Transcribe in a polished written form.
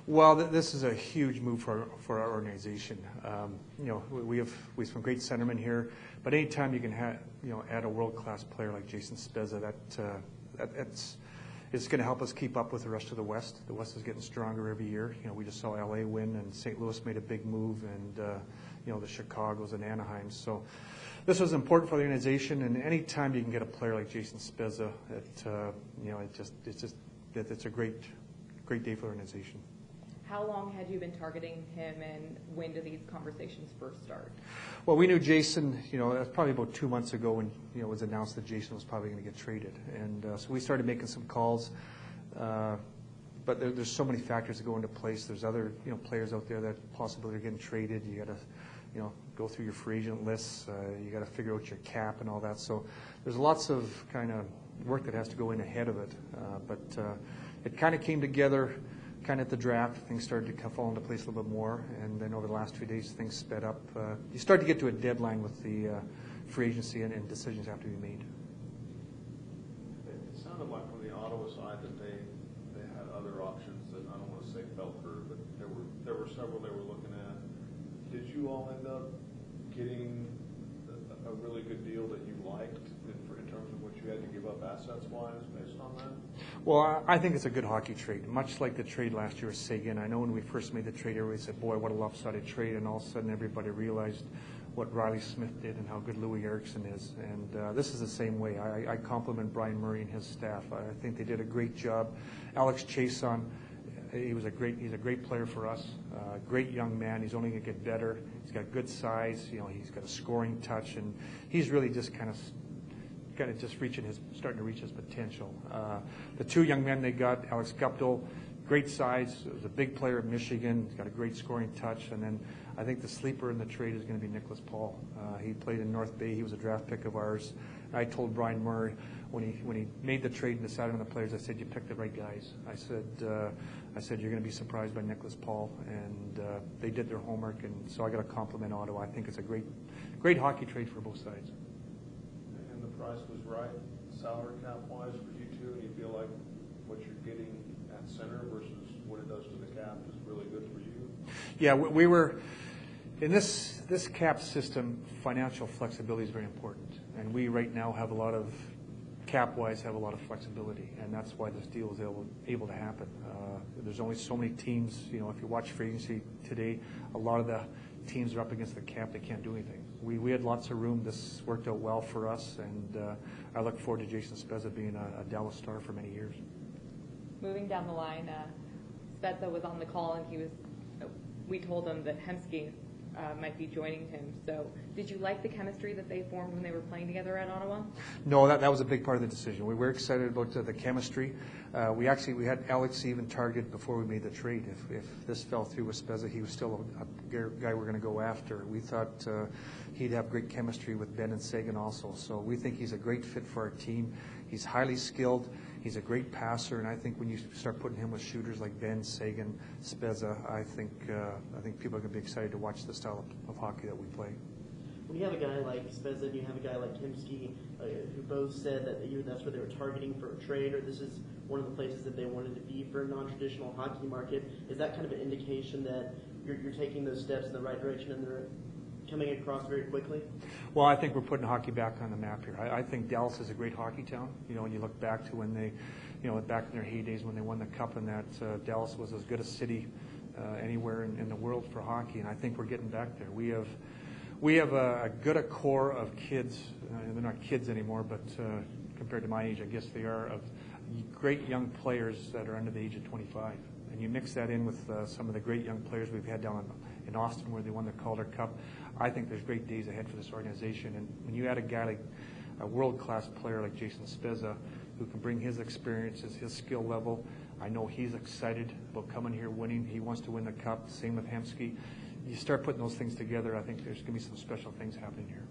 Well, this is a huge move for our organization. We have some great centermen here, but anytime you can add a world-class player like Jason Spezza, it's going to help us keep up with the rest of the West. The West is getting stronger every year. We just saw LA win, and St. Louis made a big move, and the Chicagos and Anaheim. So this was important for the organization, and anytime you can get a player like Jason Spezza, it's a great day for the organization. How long had you been targeting him, and when did these conversations first start? Well, we knew Jason, that was probably about 2 months ago when, it was announced that Jason was probably going to get traded. And so we started making some calls. But there's so many factors that go into place. There's other, players out there that possibly are getting traded. You got to, go through your free agent lists. You got to figure out your cap and all that. So there's lots of kind of work that has to go in ahead of it. But it kind of came together kind of at the draft. Things started to fall into place a little bit more, and then over the last 2 days, things sped up. You start to get to a deadline with the free agency, and decisions have to be made. It sounded like from the Ottawa side that they had other options that I don't want to say fell through, but there were several they were looking at. Did you all end up getting a really good deal that you liked in terms of what you had to give up assets-wise based on that? Well, I think it's a good hockey trade, much like the trade last year with Sagan. I know when we first made the trade, everybody said, boy, what a lopsided trade, and all of a sudden everybody realized what Riley Smith did and how good Louis Eriksson is. And this is the same way. I compliment Brian Murray and his staff. I think they did a great job. Alex Chason, he's a great player for us. Great young man. He's only going to get better. He's got good size. He's got a scoring touch, and he's really just kind of just starting to reach his potential. The two young men they got, Alex Guptill, great size, was a big player at Michigan. He's got a great scoring touch, and then I think the sleeper in the trade is going to be Nicholas Paul. He played in North Bay. He was a draft pick of ours. I told Brian Murray when he made the trade and decided on the players, I said, you picked the right guys. I said you're going to be surprised by Nicholas Paul, and they did their homework, and so I got to compliment Ottawa. I think it's a great hockey trade for both sides. And the price was right, salary cap-wise for you two, and you feel like what you're getting at center versus what it does to the cap is really good for you? Yeah, we were in this cap system. Financial flexibility is very important, and we right now have a lot of cap-wise have a lot of flexibility, and that's why this deal was able to happen. There's only so many teams. If you watch free agency today, a lot of the teams are up against the cap. They can't do anything. We had lots of room. This worked out well for us, and I look forward to Jason Spezza being a Dallas Star for many years. Moving down the line, Spezza was on the call, and we told him that Hemsky might be joining him. So did you like the chemistry that they formed when they were playing together at Ottawa? No, that was a big part of the decision. We were excited about the chemistry. We had Alex even targeted before we made the trade. If this fell through with Spezza, he was still a guy we're going to go after. We thought he'd have great chemistry with Ben and Sagan also. So we think he's a great fit for our team. He's highly skilled. He's a great passer, and I think when you start putting him with shooters like Ben, Sagan, Spezza, I think people are going to be excited to watch the style of hockey that we play. When you have a guy like Spezza and you have a guy like Hemsky, who both said that that's where they were targeting for a trade, or this is one of the places that they wanted to be for a non-traditional hockey market, is that kind of an indication that you're taking those steps in the right direction and they're coming across very quickly? Well, I think we're putting hockey back on the map here. I think Dallas is a great hockey town. When you look back to when they, back in their heydays when they won the Cup, and that Dallas was as good a city anywhere in the world for hockey, and I think we're getting back there. We have a good core of kids. They're not kids anymore, but compared to my age, I guess they are, of great young players that are under the age of 25. And you mix that in with some of the great young players we've had down in Austin where they won the Calder Cup. I think there's great days ahead for this organization. And when you add a guy like a world-class player like Jason Spezza, who can bring his experiences, his skill level, I know he's excited about coming here winning. He wants to win the Cup. Same with Hemsky. You start putting those things together, I think there's going to be some special things happening here.